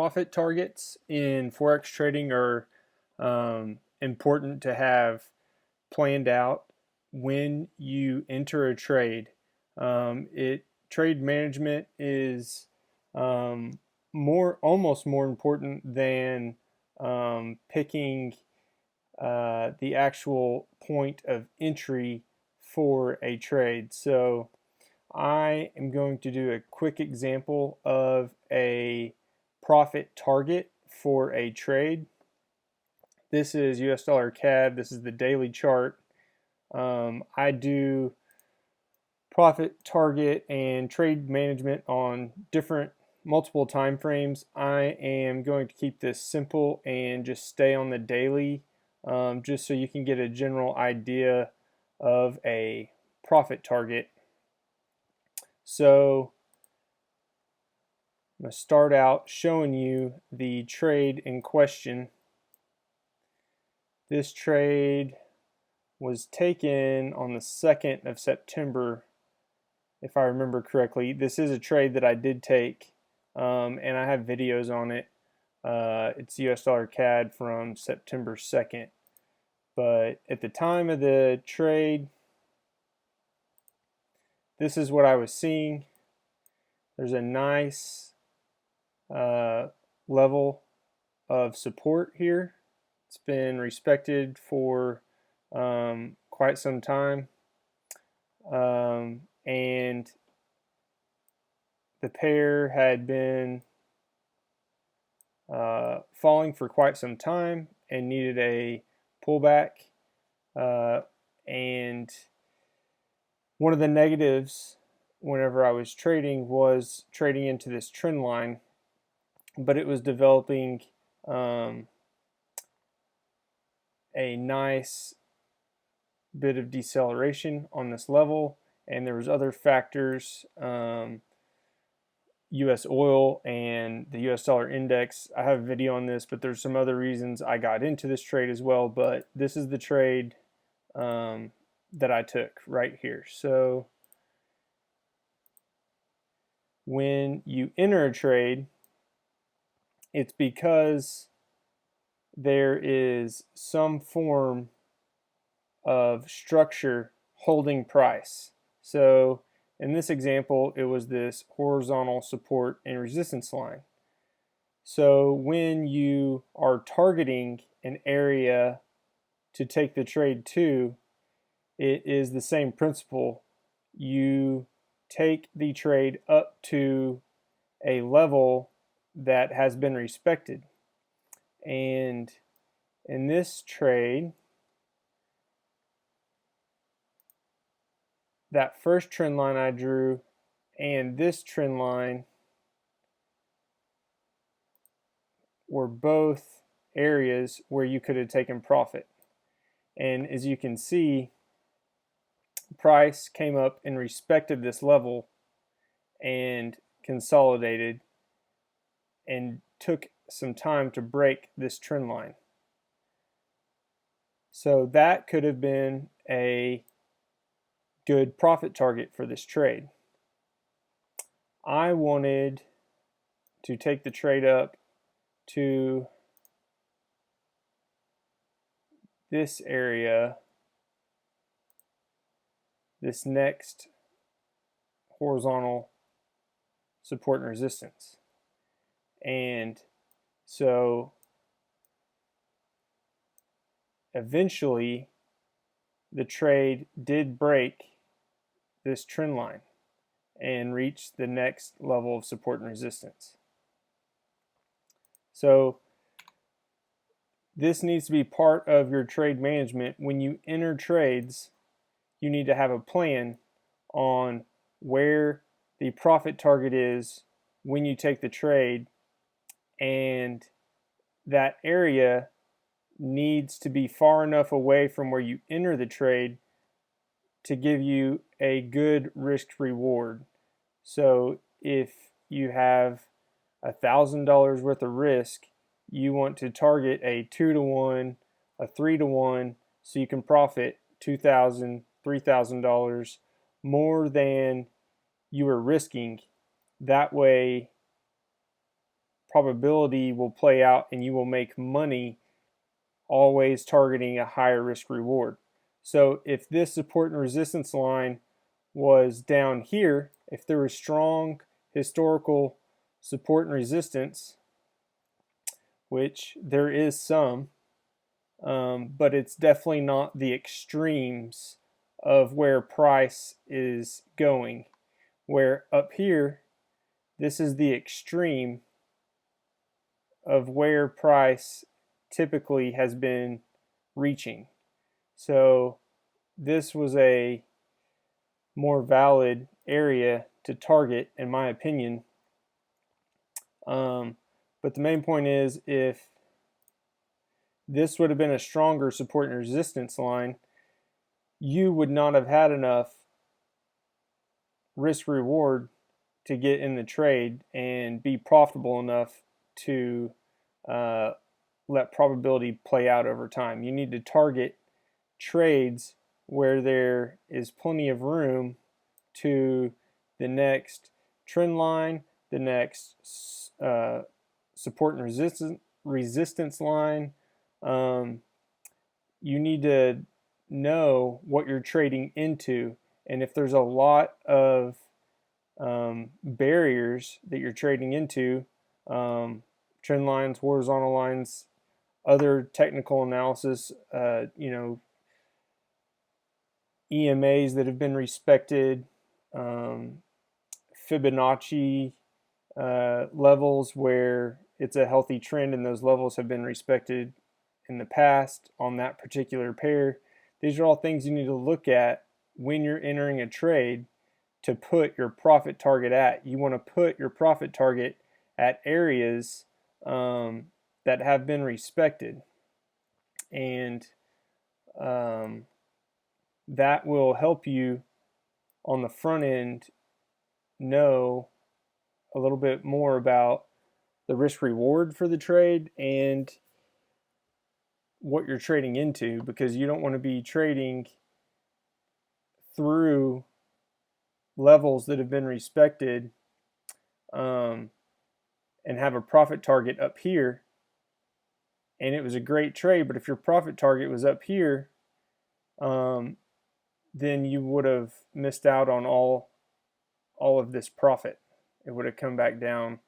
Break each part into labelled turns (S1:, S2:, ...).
S1: profit targets in Forex trading are important to have planned out when you enter a trade. Trade management is almost more important than picking the actual point of entry for a trade. So I am going to do a quick example of a profit target for a trade. This is US dollar CAD. This is the daily chart. I do profit target and trade management on multiple time frames. I am going to keep this simple and just stay on the daily, just so you can get a general idea of a profit target. So I'm going to start out showing you the trade in question. This trade was taken on the 2nd of September, if I remember correctly. This is a trade that I did take, and I have videos on it. It's US dollar CAD from September 2nd. But at the time of the trade, this is what I was seeing. There's a nice level of support here. It's been respected for quite some time, and the pair had been falling for quite some time and needed a pullback. And one of the negatives whenever I was trading was trading into this trend line, but it was developing a nice bit of deceleration on this level, and there was other factors, US oil and the US dollar index. I have a video on this, but there's some other reasons I got into this trade as well. But this is the trade that I took right here. So when you enter a trade, it's because there is some form of structure holding price. So in this example, it was this horizontal support and resistance line. So when you are targeting an area to take the trade to, it is the same principle. You take the trade up to a level that has been respected. And in this trade, that first trend line I drew and this trend line were both areas where you could have taken profit. And as you can see, price came up and respected this level and consolidated and took some time to break this trend line. So that could have been a good profit target for this trade. I wanted to take the trade up to this area, this next horizontal support and resistance. And so eventually the trade did break this trend line and reach the next level of support and resistance. So this needs to be part of your trade management. When you enter trades, you need to have a plan on where the profit target is when you take the trade, and that area needs to be far enough away from where you enter the trade to give you a good risk reward. So if you have $1,000 worth of risk, you want to target a 2-to-1, a 3-to-1, so you can profit $2,000, $3,000 more than you are risking. That way probability will play out and you will make money always targeting a higher risk reward. So if this support and resistance line was down here, if there was strong historical support and resistance, which there is some, but it's definitely not the extremes of where price is going. Where up here, this is the extreme of where price typically has been reaching. So this was a more valid area to target, in my opinion. But the main point is, if this would have been a stronger support and resistance line, you would not have had enough risk reward to get in the trade and be profitable enough to let probability play out over time. You need to target trades where there is plenty of room to the next trend line, the next support and resistance line. You need to know what you're trading into, and if there's a lot of barriers that you're trading into, trend lines, horizontal lines, other technical analysis, EMAs that have been respected, Fibonacci levels where it's a healthy trend and those levels have been respected in the past on that particular pair. These are all things you need to look at when you're entering a trade to put your profit target at. You want to put your profit target at areas that have been respected, and that will help you on the front end know a little bit more about the risk reward for the trade and what you're trading into, because you don't want to be trading through levels that have been respected and have a profit target up here, and it was a great trade, but if your profit target was up here, then you would have missed out on all of this profit. It would have come back down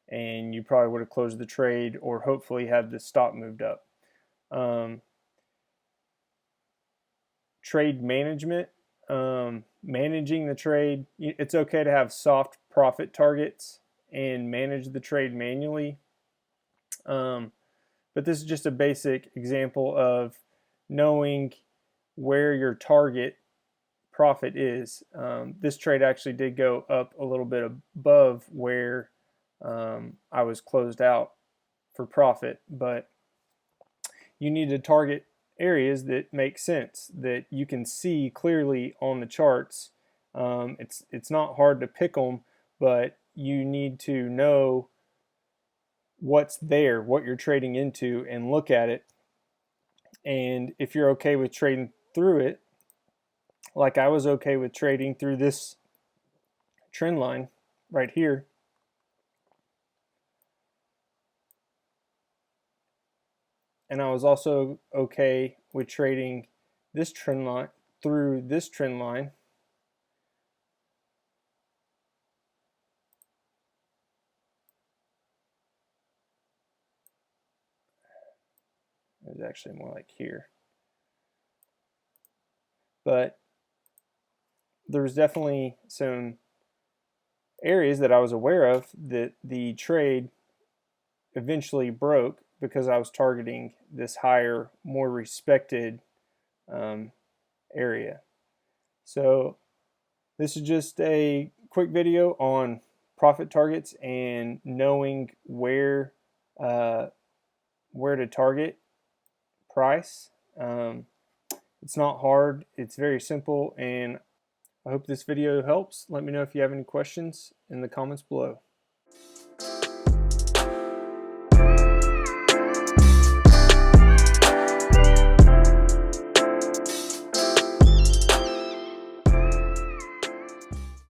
S1: and you probably would have closed the trade or hopefully had the stop moved up. Trade management, managing the trade. It's okay to have soft profit targets and manage the trade manually. But this is just a basic example of knowing where your target profit is. This trade actually did go up a little bit above where I was closed out for profit, but you need to target areas that make sense, that you can see clearly on the charts. It's not hard to pick them, but you need to know what's there, what you're trading into, and look at it. And if you're okay with trading through it, like I was okay with trading through this trend line right here, and I was also okay with trading this trend line through this trend line. It was actually more like here. But there's definitely some areas that I was aware of that the trade eventually broke because I was targeting this higher, more respected area. So this is just a quick video on profit targets and knowing where to target price. It's not hard, it's very simple, and I hope this video helps. Let me know if you have any questions in the comments below.